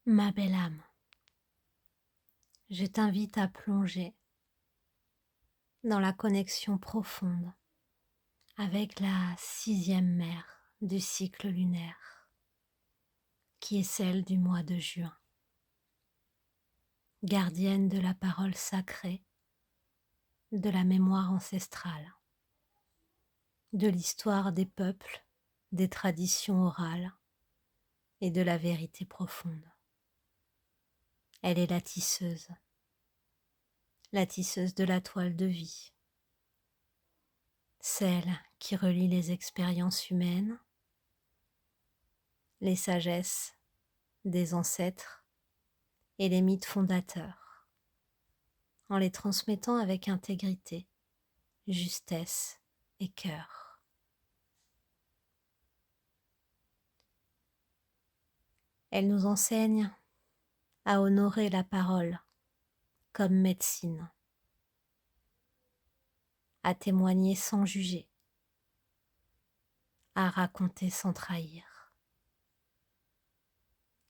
Ma belle âme, je t'invite à plonger dans la connexion profonde avec la 6e mère du cycle lunaire, qui est celle du mois de juin, gardienne de la parole sacrée, de la mémoire ancestrale, de l'histoire des peuples, des traditions orales et de la vérité profonde. Elle est la tisseuse de la toile de vie, celle qui relie les expériences humaines, les sagesses des ancêtres et les mythes fondateurs, en les transmettant avec intégrité, justesse et cœur. Elle nous enseigne à honorer la parole comme médecine, à témoigner sans juger, à raconter sans trahir,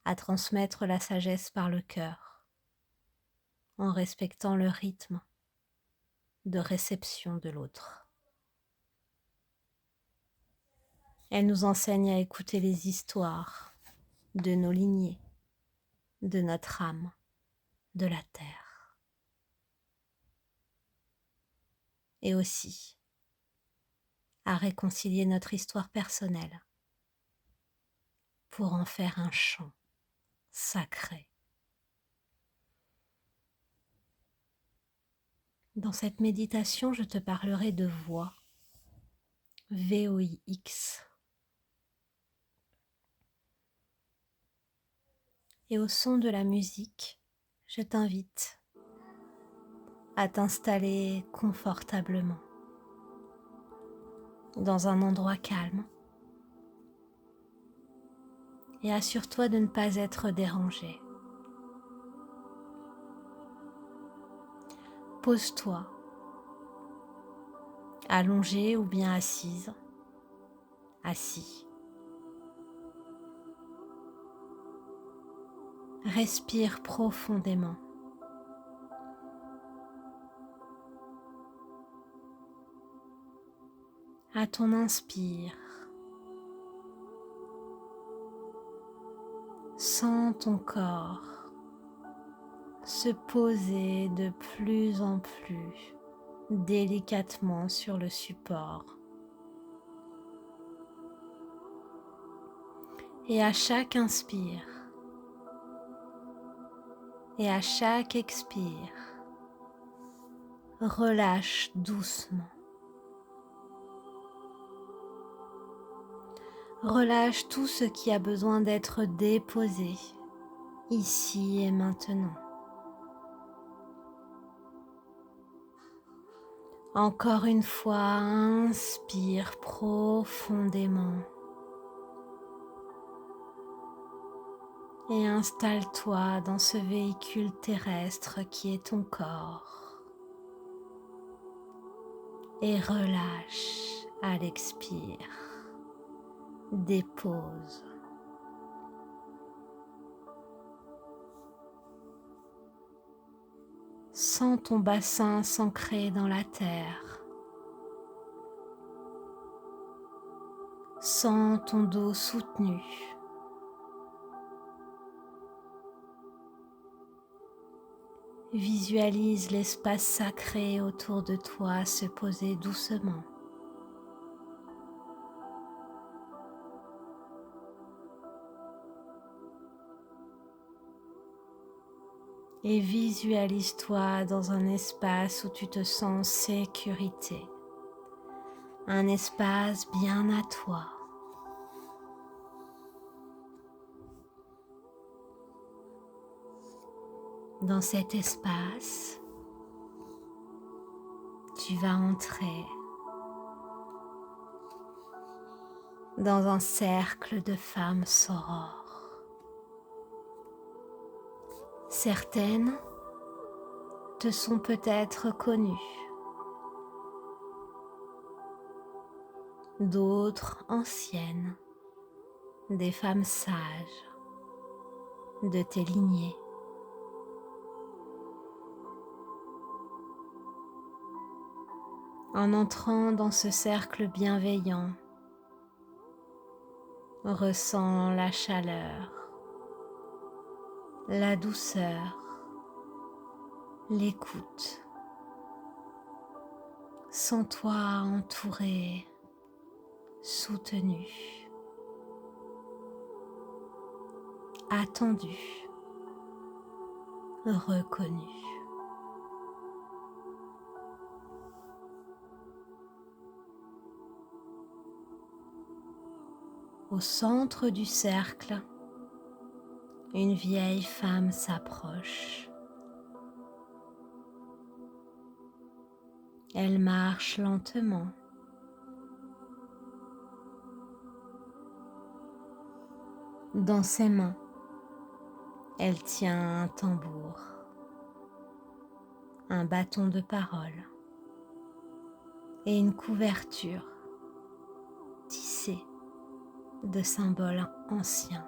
à transmettre la sagesse par le cœur, en respectant le rythme de réception de l'autre. Elle nous enseigne à écouter les histoires de nos lignées, de notre âme, de la terre. Et aussi à réconcilier notre histoire personnelle pour en faire un chant sacré. Dans cette méditation, je te parlerai de voix, VOIX. Et au son de la musique, je t'invite à t'installer confortablement dans un endroit calme et assure-toi de ne pas être dérangé. Pose-toi, allongé ou bien assise, assis. Respire profondément. À ton inspire, sens ton corps se poser de plus en plus délicatement sur le support. Et à chaque inspire et à chaque expire, relâche doucement. Relâche tout ce qui a besoin d'être déposé ici et maintenant. Encore une fois, inspire profondément et installe-toi dans ce véhicule terrestre qui est ton corps. Et relâche à l'expire. Dépose. Sens ton bassin s'ancrer dans la terre. Sens ton dos soutenu. Visualise l'espace sacré autour de toi se poser doucement. Et visualise-toi dans un espace où tu te sens en sécurité. Un espace bien à toi. Dans cet espace, tu vas entrer dans un cercle de femmes sorores. Certaines te sont peut-être connues, d'autres anciennes, des femmes sages. de tes lignées. En entrant dans ce cercle bienveillant, ressens la chaleur, la douceur, l'écoute. Sens-toi entouré, soutenu, attendu, reconnu. Au centre du cercle, une vieille femme s'approche. Elle marche lentement. Dans ses mains, elle tient un tambour, un bâton de parole et une couverture tissée de symboles anciens.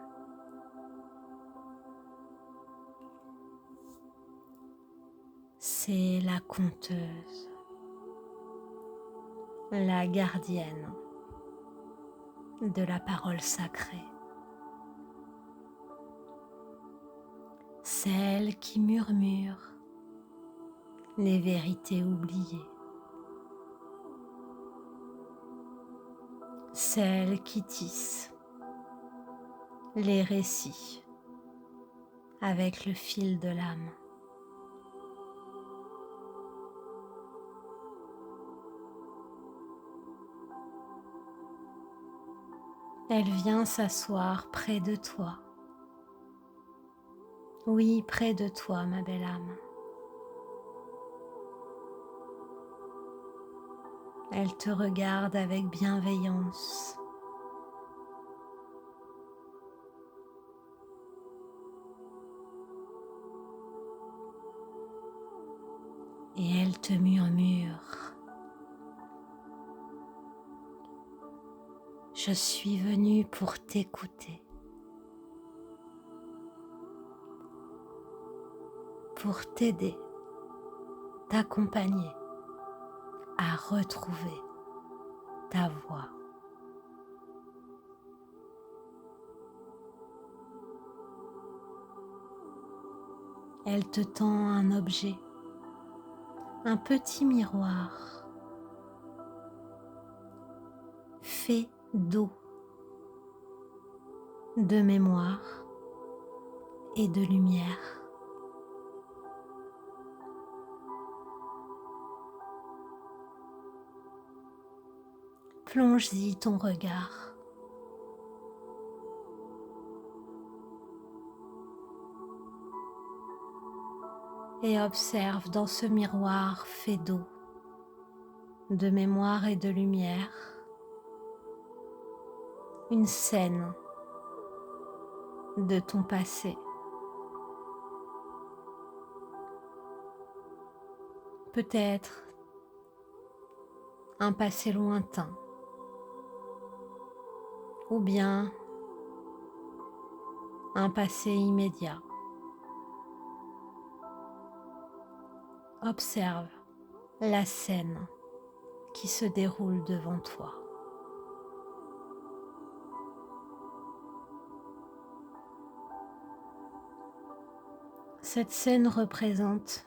C'est la conteuse, la gardienne de la parole sacrée, celle qui murmure les vérités oubliées, celle qui tisse les récits avec le fil de l'âme. Elle vient s'asseoir près de toi. Oui, près de toi, ma belle âme. Elle te regarde avec bienveillance. Et elle te murmure. Je suis venue pour t'écouter, pour t'aider, t'accompagner à retrouver ta voix. Elle te tend un objet, un petit miroir fait d'eau, de mémoire et de lumière. Plonge-y ton regard. Et observe dans ce miroir fait d'eau, de mémoire et de lumière, une scène de ton passé. Peut-être un passé lointain, ou bien un passé immédiat. Observe la scène qui se déroule devant toi. Cette scène représente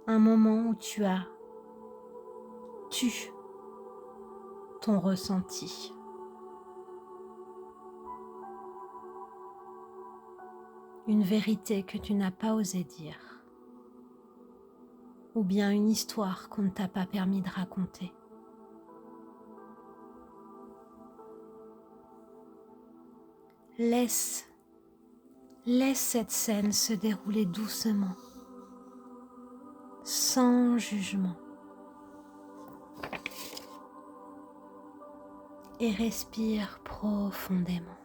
un moment où tu as tu ton ressenti. Une vérité que tu n'as pas osé dire, ou bien une histoire qu'on ne t'a pas permis de raconter. Laisse cette scène se dérouler doucement, sans jugement. Et respire profondément.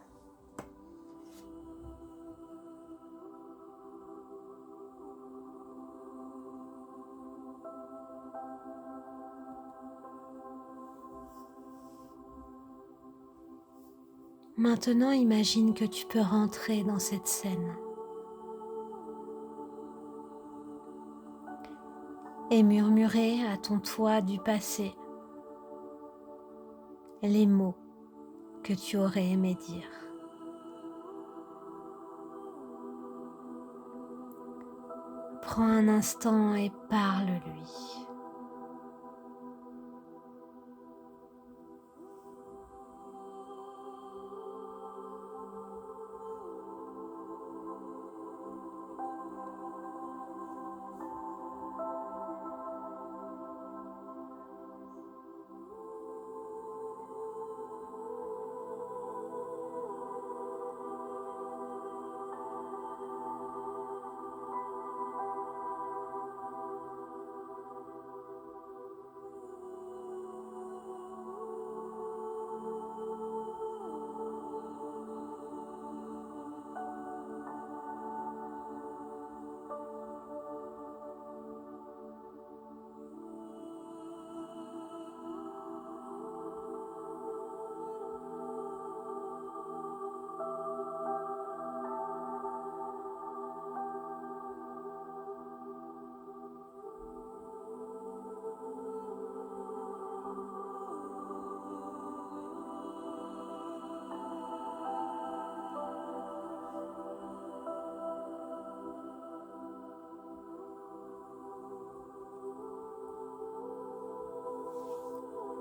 Maintenant, imagine que tu peux rentrer dans cette scène et murmurer à ton toi du passé les mots que tu aurais aimé dire. Prends un instant et parle-lui.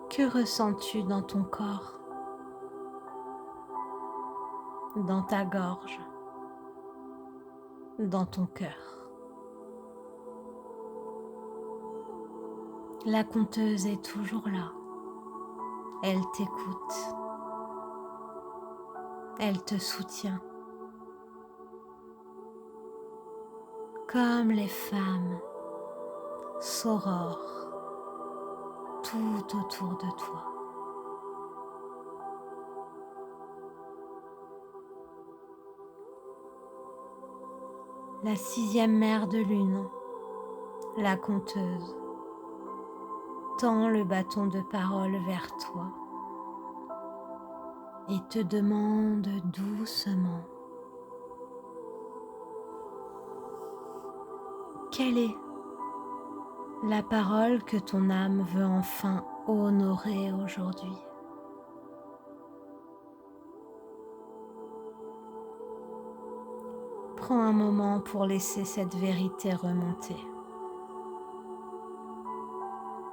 Que ressens-tu dans ton corps, dans ta gorge, dans ton cœur? La conteuse est toujours là. Elle t'écoute. Elle te soutient. Comme les femmes sorores tout autour de toi. La sixième mère de lune, la conteuse, tend le bâton de parole vers toi et te demande doucement: quelle est la parole que ton âme veut enfin honorer aujourd'hui? Prends un moment pour laisser cette vérité remonter.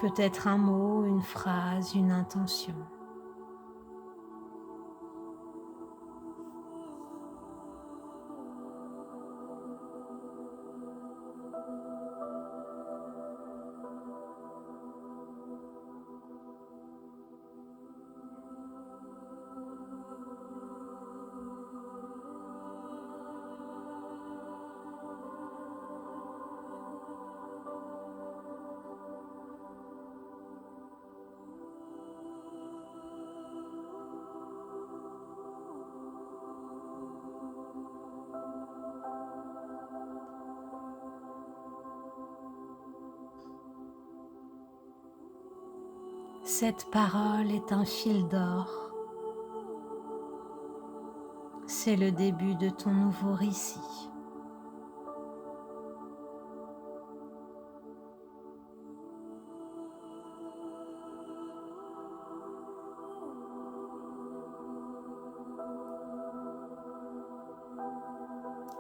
Peut-être un mot, une phrase, une intention. Cette parole est un fil d'or. C'est le début de ton nouveau récit.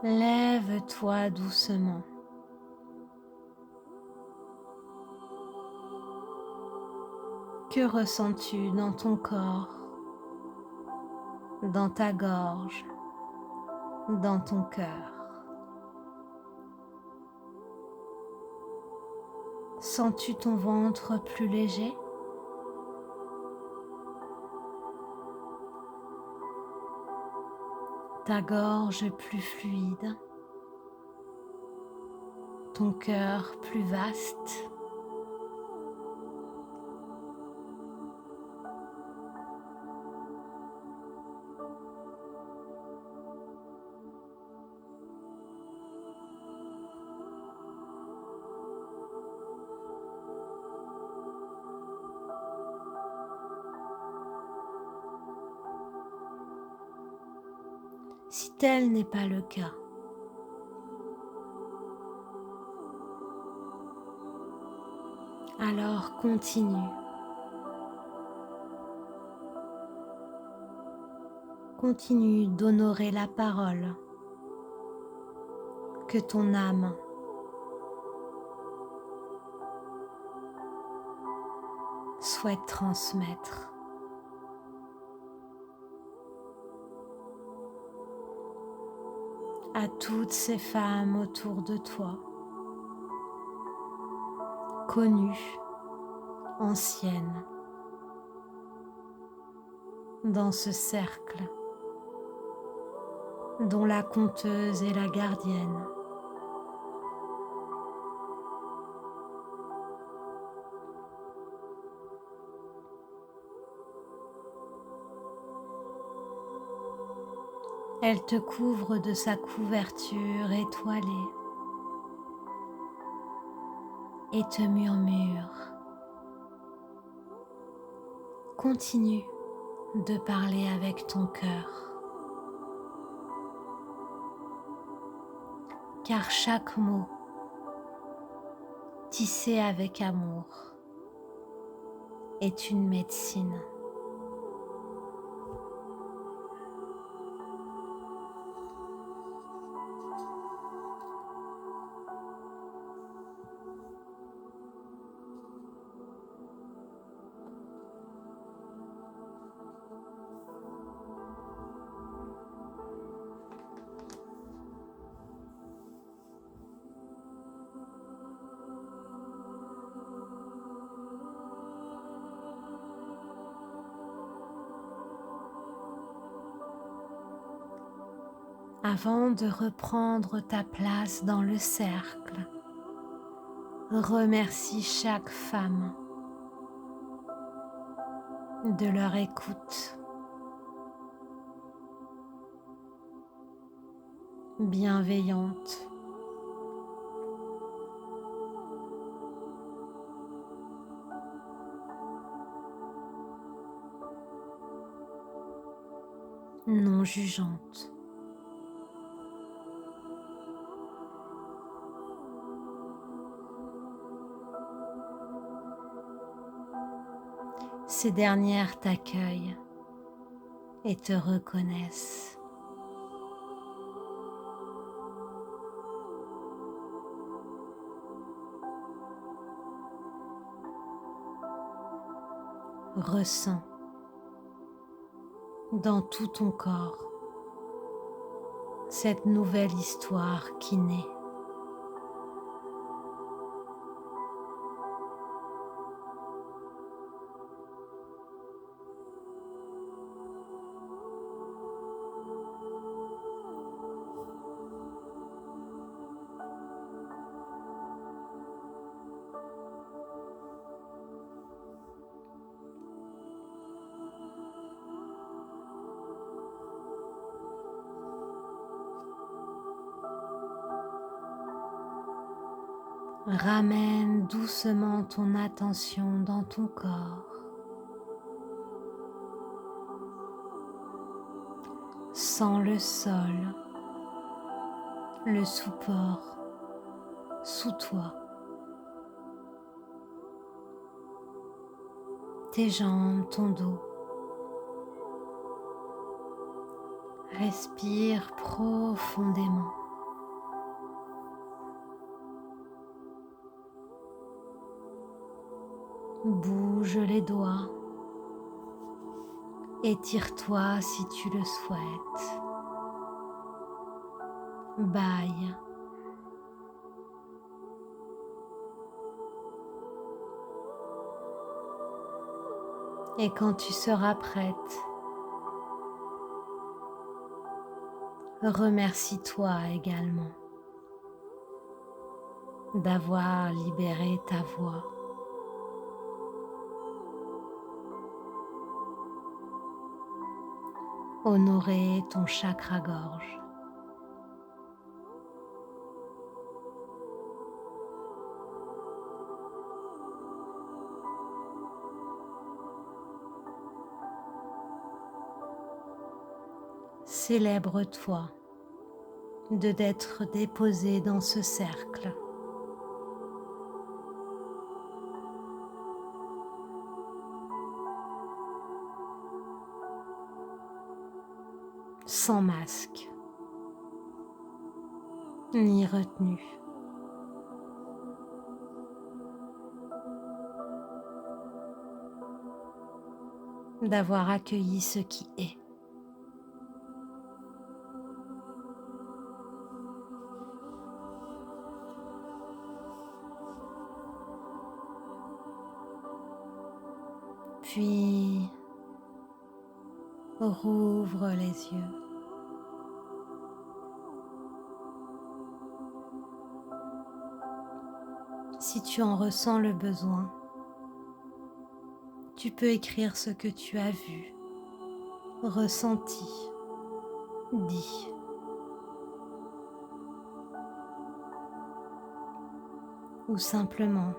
Lève-toi doucement. Que ressens-tu dans ton corps, dans ta gorge, dans ton cœur? Sens-tu ton ventre plus léger? Ta gorge plus fluide? Ton cœur plus vaste? Si tel n'est pas le cas, alors continue. Continue d'honorer la parole que ton âme souhaite transmettre. À toutes ces femmes autour de toi, connues, anciennes, dans ce cercle, dont la conteuse est la gardienne. Elle te couvre de sa couverture étoilée et te murmure. Continue de parler avec ton cœur, car chaque mot tissé avec amour est une médecine. Avant de reprendre ta place dans le cercle, remercie chaque femme de leur écoute bienveillante. Non jugeante. Ces dernières t'accueillent et te reconnaissent. Ressens dans tout ton corps cette nouvelle histoire qui naît. Ramène doucement ton attention dans ton corps. Sens le sol, le support sous toi, tes jambes, ton dos. Respire profondément. Bouge les doigts. Étire-toi si tu le souhaites. Bâille. Et quand tu seras prête, remercie-toi également d'avoir libéré ta voix. Honorer ton chakra-gorge. Célèbre-toi d'être déposé dans ce cercle, sans masque ni retenue. D'avoir accueilli ce qui est. Puis, rouvre les yeux. Si tu en ressens le besoin, tu peux écrire ce que tu as vu, ressenti, dit. Ou simplement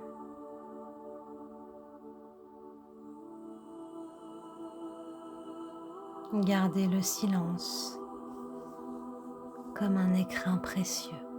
garder le silence comme un écrin précieux.